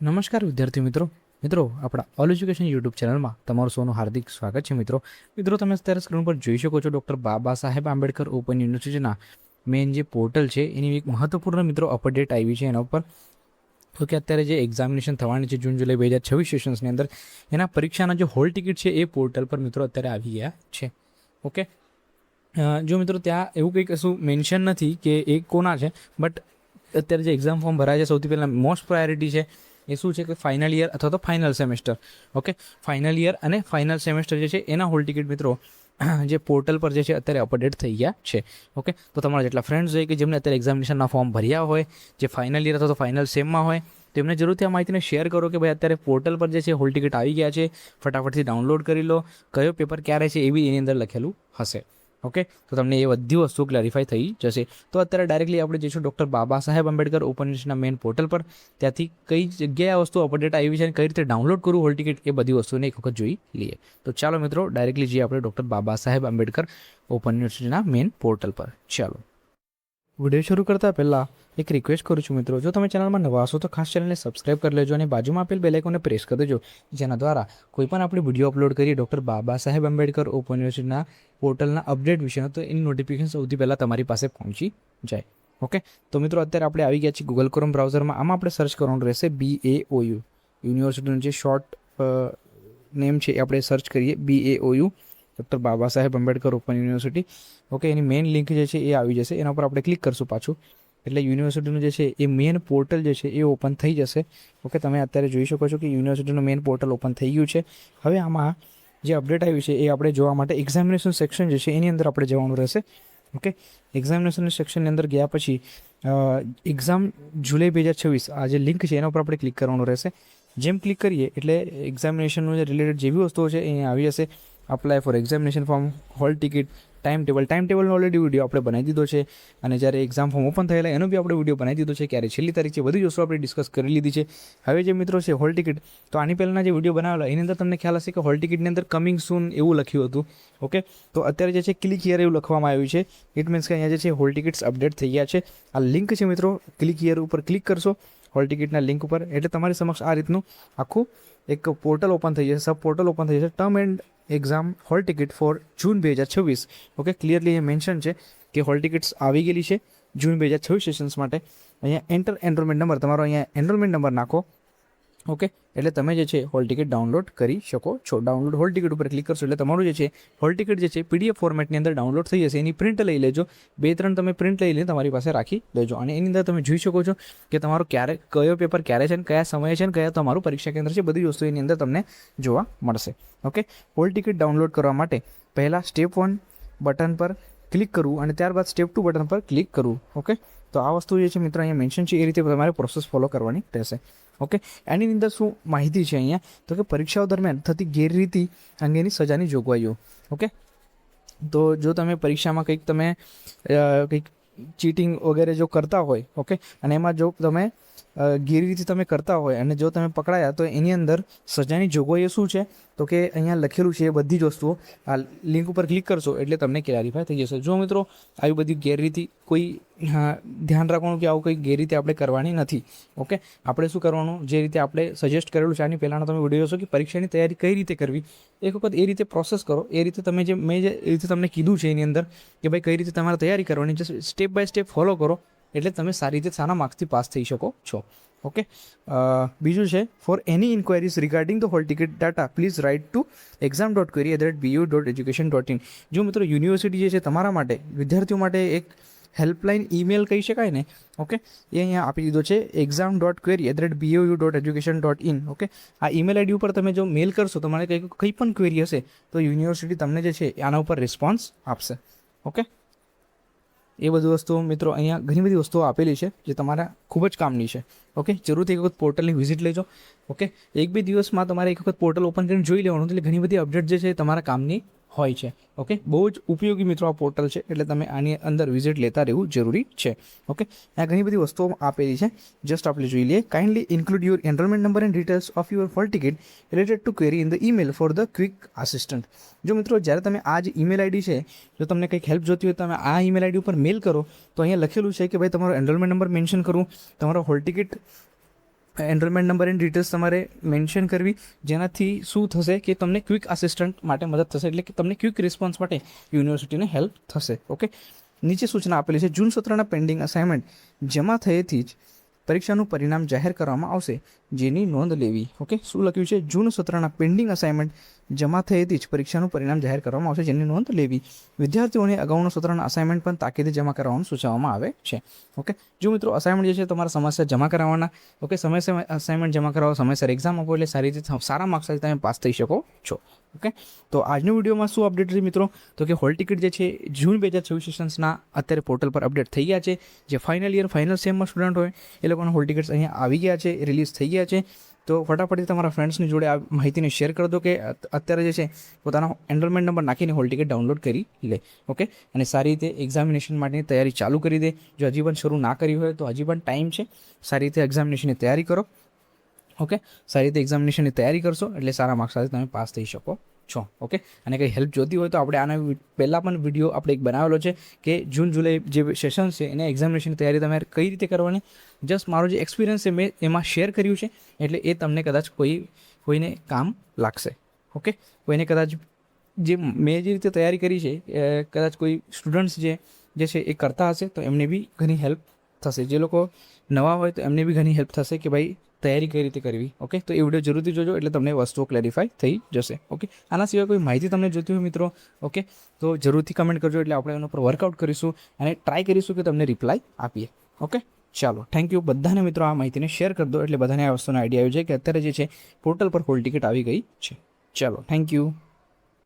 નમસ્કાર વિદ્યાર્થી મિત્રો આપણા ઓલ એજ્યુકેશન યુટ્યુબ ચેનલમાં તમારું સૌનું હાર્દિક સ્વાગત છે મિત્રો તમે અત્યારે સ્ક્રીન પર જોઈ શકો છો ડૉક્ટર બાબા સાહેબ આંબેડકર ઓપન યુનિવર્સિટીના મેઇન જે પોર્ટલ છે એની એક મહત્વપૂર્ણ મિત્રો અપડેટ આવી છે એના ઉપર તો કે અત્યારે જે એક્ઝામિનેશન થવાની છે જૂન જુલાઈ 2026 સેશન્સની અંદર એના પરીક્ષાના જે હોલ ટિકિટ છે એ પોર્ટલ પર મિત્રો અત્યારે આવી ગયા છે. ઓકે, જો મિત્રો ત્યાં એવું કંઈ કશું મેન્શન નથી કે એ કોના છે, બટ અત્યારે જે એક્ઝામ ફોર્મ ભરાય છે સૌથી પહેલાં મોસ્ટ પ્રાયોરિટી છે એ શું છે કે ફાઇનલ યર અથવા તો final semester. Okay, final year અને ફાઇનલ સેમેસ્ટર જે છે એના હોલ ટિકિટ મિત્રો જે પોર્ટલ પર જે છે અત્યારે અપડેટ થઈ ગયા છે. ઓકે, તો તમારા જેટલા ફ્રેન્ડ્સ હોય કે જેમને અત્યારે એક્ઝામિનેશનના ફોર્મ ભર્યા હોય, જે ફાઇનલ યર અથવા તો ફાઇનલ સેમમાં હોય, તો એમને જરૂરથી આ માહિતીને શેર કરો કે ભાઈ અત્યારે પોર્ટલ પર જે છે હોલ ટિકિટ આવી ગયા છે, ફટાફટથી ડાઉનલોડ કરી લો, કયો પેપર ક્યારે છે એ બી એની અંદર લખેલું હશે. ઓકે, તો તમને એ બધી વસ્તુ ક્લેરિફાઈ થઈ જશે. તો અત્યારે ડાયરેક્ટલી આપણે જઈશું ડૉક્ટર બાબા સાહેબ આંબેડકર ઓપન યુનિવર્સિટીના મેઇન પોર્ટલ પર. ત્યાંથી કઈ જગ્યાએ આ વસ્તુ અપડેટ આવી છે અને કઈ રીતે ડાઉનલોડ કરવું હોલ ટિકિટ એ બધી વસ્તુને એક વખત જોઈ લઈએ. તો ચાલો મિત્રો ડાયરેક્ટલી જઈએ આપણે ડૉક્ટર બાબા સાહેબ આંબેડકર ઓપન યુનિવર્સિટીના મેઇન પોર્ટલ પર. ચાલો, વિડીયો શરૂ કરતાં પહેલાં એક રિક્વેસ્ટ કરું છું મિત્રો, જો તમે ચેનલમાં નવા હશો તો ખાસ ચેનલને સબસ્ક્રાઇબ કરી લેજો અને બાજુમાં આપેલ બેલ આઇકોનને પ્રેસ કરી દેજો, જેના દ્વારા કોઈ પણ આપણે વિડીયો અપલોડ કરીએ ડૉક્ટર બાબા સાહેબ આંબેડકર ઓપન યુનિવર્સિટીના પોર્ટલના અપડેટ વિશેનો તો એની નોટિફિકેશન સૌથી પહેલાં તમારી પાસે પહોંચી જાય. ઓકે, તો મિત્રો અત્યારે આપણે આવી ગયા છીએ ગૂગલ ક્રોમ બ્રાઉઝરમાં. આમાં આપણે સર્ચ કરવાનું રહેશે BAOU યુનિવર્સિટીનું જે શોર્ટ નેમ છે એ આપણે સર્ચ કરીએ BAOU doctor Baba Saheb Ambedkar open university. Okay, એની મેઇન લિંક જે છે એ આવી જશે, એના ઉપર આપણે ક્લિક કરશું પાછું એટલે યુનિવર્સિટીનું જે છે એ મેઇન પોર્ટલ જે છે એ ઓપન થઈ જશે. ઓકે, તમે અત્યારે જોઈ શકો છો કે યુનિવર્સિટીનું મેઇન પોર્ટલ ઓપન થઈ ગયું છે. હવે આમાં જે અપડેટ આવ્યું છે એ આપણે જોવા માટે એક્ઝામિનેશન સેક્શન જે છે એની અંદર આપણે જવાનું રહેશે. ઓકે, એક્ઝામિનેશન સેક્શનની અંદર ગયા પછી એક્ઝામ જુલાઈ 2026 આ જે લિંક છે એના ઉપર આપણે ક્લિક કરવાનું રહેશે. જેમ ક્લિક કરીએ એટલે એક્ઝામિનેશનનું જે રિલેટેડ જેવી વસ્તુઓ છે એ આવી જશે. Apply for examination form, hall ticket, ટાઈમટેબલનો ઓલરેડી વિડીયો આપણે બનાવી દીધો છે અને જ્યારે એક્ઝામ ફોર્મ ઓપન થયેલા એનો બી આપણે વિડીયો બનાવી દીધો છે, ક્યારે છેલ્લી તારીખ છે, બધી જ વસ્તુ આપણે ડિસ્કસ કરી લીધી છે. હવે જે મિત્રો છે હોલ ટિકિટ, તો આની પહેલાંના જે વિડીયો બનાવેલા એની અંદર તમને ખ્યાલ હશે કે હોલ ટિકિટની અંદર કમિંગ સૂન એવું લખ્યું હતું. ઓકે, તો અત્યારે જે છે ક્લિક હિયર એવું લખવામાં આવ્યું છે. ઇટ મીન્સ કે અહીંયા જે છે હોલ ટિકિટ્સ અપડેટ થઈ ગયા છે. આ લિંક છે મિત્રો, ક્લિક હિયર ઉપર ક્લિક કરશો હોલ ટિકિટના લિંક ઉપર એટલે તમારી સમક્ષ આ રીતનું આખું એક પોર્ટલ ઓપન થઈ જશે, સબ પોર્ટલ ઓપન થઈ જશે. Term end exam hall ticket for June 2026. Okay, clearly એ મેન્શન છે કે હોલ ટિકિટ્સ આવી ગયેલી છે જૂન 2026 સેશન્સ માટે. અહીંયા એન્ટર એનરોલમેન્ટ નંબર, તમારો અહીંયા એનરોલમેન્ટ નંબર નાખો. ઓકે, એટલે તમે જે છે હોલ ટિકિટ ડાઉનલોડ કરી શકો છો. ડાઉનલોડ હોલ ટિકિટ ઉપર ક્લિક કરશો એટલે તમારું જે છે હોલ ટિકિટ જે છે PDF ફોર્મેટની અંદર ડાઉનલોડ થઈ જશે. એની પ્રિન્ટ લઈ લેજો, 2-3 તમે પ્રિન્ટ લઈ લઈને તમારી પાસે રાખી લેજો અને એની અંદર તમે જોઈ શકો છો કે તમારો કયો પેપર ક્યારે છે, કયા સમયે છે, કયા તમારું પરીક્ષા કેન્દ્ર છે, બધી વસ્તુ એની અંદર તમને જોવા મળશે. ઓકે, હોલ ટિકિટ ડાઉનલોડ કરવા માટે પહેલાં સ્ટેપ 1 બટન પર ક્લિક કરવું અને ત્યારબાદ સ્ટેપ 2 બટન પર ક્લિક કરવું. ઓકે, તો આ વસ્તુ જે છે મિત્રો અહીંયા મેન્શન છે એ રીતે તમારે પ્રોસેસ ફોલો કરવાની રહેશે. ઓકે, એની અંદર શું માહિતી છે અહીંયા તો કે પરીક્ષાઓ દરમિયાન થતી ગેરરીતિ અંગેની સજાની જોગવાઈઓ. ઓકે, તો જો તમે પરીક્ષામાં કંઈક ચીટિંગ વગેરે જો કરતા હોય, ઓકે, અને એમાં જો તમે ગેરરીતિ તમે કરતા હોય અને જો તમે પકડાયા તો એની અંદર સજાની જોગવાઈઓ શું છે તો કે અહીંયા લખેલું છે એ બધી જ વસ્તુઓ આ લિંક ઉપર ક્લિક કરશો એટલે તમને ક્લેરિફાય થઈ જશે. જો મિત્રો આવી બધી ગેરરીતિ કોઈ ધ્યાન રાખવાનું કે આવું કંઈ ગેરરીતિ આપણે કરવાની નથી. ઓકે, આપણે શું કરવાનું, જે રીતે આપણે સજેસ્ટ કરેલું છે આની પહેલાંનો તમે વિડીયો જોશો કે પરીક્ષાની તૈયારી કઈ રીતે કરવી, એક વખત એ રીતે પ્રોસેસ કરો. એ રીતે તમે મેં જે રીતે તમને કીધું છે એની અંદર કે ભાઈ કઈ રીતે તમારે તૈયારી કરવાની છે, સ્ટેપ બાય સ્ટેપ ફોલો કરો એટલે તમે સારી રીતે સારા માર્ક્સથી પાસ થઈ શકો છો. ઓકે, બીજું છે for any enquiries regarding the hall ticket data please write to exam.query@bu.education.in. જો મિત્રો યુનિવર્સિટી જે છે તમારા માટે, વિદ્યાર્થીઓ માટે એક હેલ્પલાઇન ઈમેલ કહી શકાય ને. ઓકે, એ અહીંયા આપી દીધો છે exam.query@bu.education.in. ઓકે, આ ઈમેલ આઈડી ઉપર તમે જો મેલ કરશો, તમારે કંઈ પણ ક્વેરી હશે તો યુનિવર્સિટી તમને જે છે આના ઉપર રિસ્પોન્સ આપશે. ઓકે, એ બધી વસ્તુઓ મિત્રો અહીંયા ઘણી બધી વસ્તુઓ આપેલી છે જે તમારા ખૂબ જ કામની છે. ઓકે, જરૂરથી એક વખત પોર્ટલની વિઝિટ લેજો. ઓકે, 1-2 દિવસમાં તમારે એક વખત પોર્ટલ ઓપન કરીને જોઈ લેવાનું એટલે ઘણી બધી અપડેટ જે છે તમારા કામની હોય છે. ઓકે, બહુ જ ઉપયોગી મિત્રો આ પોર્ટલ છે એટલે તમે આની અંદર વિઝિટ લેતા રહેવું જરૂરી છે. ઓકે, આ ઘણી બધી વસ્તુઓ આપેલી છે, જસ્ટ આપણે જોઈ લઈએ. Kindly include your enrolment number and details of your hall ticket related to query in the email for the quick assistant. જો મિત્રો જ્યારે તમે આ જ ઈમેલ આઈડી છે, જો તમને કંઈક હેલ્પ જોતી હોય તમે આ ઈમેલ આઈડી ઉપર મેલ કરો તો અહીંયા લખેલું છે કે ભાઈ તમારો એનરોલમેન્ટ નંબર મેન્શન કરવું, તમારો hall ticket enrolment number and details તમારે મેન્શન કરવી, જેનાથી શું થશે કે તમને ક્વિક આસિસ્ટન્ટ માટે મદદ થશે, એટલે કે તમને ક્વિક રિસ્પોન્સ માટે યુનિવર્સિટીને હેલ્પ થશે. ઓકે, નીચે સૂચના આપેલી છે. જૂન સત્રના પેન્ડિંગ અસાઇનમેન્ટ જમા થયેથી જ પરીક્ષાનું પરિણામ જાહેર કરવામાં આવશે, જેની નોંધ લેવી. ઓકે, શું લખ્યું છે? જૂન સત્રના પેન્ડિંગ અસાઇનમેન્ટ જમા થયેથી જ પરીક્ષાનું પરિણામ જાહેર કરવામાં આવશે, જેની નોંધ લેવી. વિદ્યાર્થીઓને અગાઉના સત્રના અસાઇનમેન્ટ પણ તાકીદે જમા કરાવવાનું સૂચવવામાં આવે છે. ઓકે, જો મિત્રો અસાઇનમેન્ટ જે છે તમારા સમયસર જમા કરાવવાના. ઓકે, સમયસર અસાઇનમેન્ટ જમા કરાવો, સમયસર એક્ઝામ આપો, એટલે સારી રીતે સારા માર્ક્સ સાથે તમે પાસ થઈ શકો છો. ઓકે, તો આજનો વિડીયોમાં શું અપડેટ છે મિત્રો? તો કે હોલ ટિકિટ જે છે જૂન 2024 સેશન્સના અત્યારે પોર્ટલ પર અપડેટ થઈ ગયા છે. જે ફાઇનલ યર ફાઇનલ સેમમાં સ્ટુડન્ટ હોય એ લોકોના હોલ ટિકિટ્સ અહીંયા આવી ગયા છે, રિલીઝ થઈ ગયા છે. તો ફટાફટથી તમારા ફ્રેન્ડ્સની જોડે આ માહિતીને શેર કરી દો કે અત્યારે જે છે પોતાનો એનરોલમેન્ટ નંબર નાખીને હોલ ટિકિટ ડાઉનલોડ કરી લે. ઓકે, અને સારી રીતે એક્ઝામિનેશન માટેની તૈયારી ચાલુ કરી દે. જો હજી પણ શરૂ ના કરી હોય તો હજી પણ ટાઈમ છે, સારી રીતે એક્ઝામિનેશનની તૈયારી કરો. ઓકે, સારી રીતે એક્ઝામિનેશનની તૈયારી કરશો એટલે સારા માર્ક્સ સાથે તમે પાસ થઈ શકો છો. ઓકે, અને કંઈ હેલ્પ જોતી હોય તો આપણે આના પહેલાં પણ વિડીયો આપણે એક બનાવેલો છે કે જૂન જુલાઈ જે સેશન છે એને એક્ઝામિનેશનની તૈયારી તમે કઈ રીતે કરવાની. જસ્ટ મારો જે એક્સપિરિયન્સ છે મેં એમાં શેર કર્યું છે, એટલે એ તમને કદાચ કોઈને કામ લાગશે. ઓકે, કોઈને કદાચ જે મેં જે રીતે તૈયારી કરી છે કદાચ કોઈ સ્ટુડન્ટ્સ જે છે એ કરતા હશે તો એમને બી ઘણી હેલ્પ થશે. જે લોકો નવા હોય તો એમને બી ઘણી હેલ્પ થશે કે ભાઈ તૈયારી કઈ રીતે કરવી. ઓકે, તો એ વિડીયો જરૂરથી જોજો એટલે તમને વસ્તુઓ ક્લેરિફાઈ થઈ જશે. ઓકે, આના સિવાય કોઈ માહિતી તમને જોતી હોય મિત્રો, ઓકે, તો જરૂરથી કમેન્ટ કરજો, એટલે આપણે એના પર વર્કઆઉટ કરીશું અને ટ્રાય કરીશું કે તમને રિપ્લાય આપીએ. ઓકે, ચાલો, થેન્ક યુ બધાને મિત્રો. આ માહિતીને શેર કરી દો એટલે બધાને આ વસ્તુનો આઈડિયા આવ્યો છે કે અત્યારે જે છે પોર્ટલ પર હોલ ટિકિટ આવી ગઈ છે. ચાલો, થેન્ક યુ.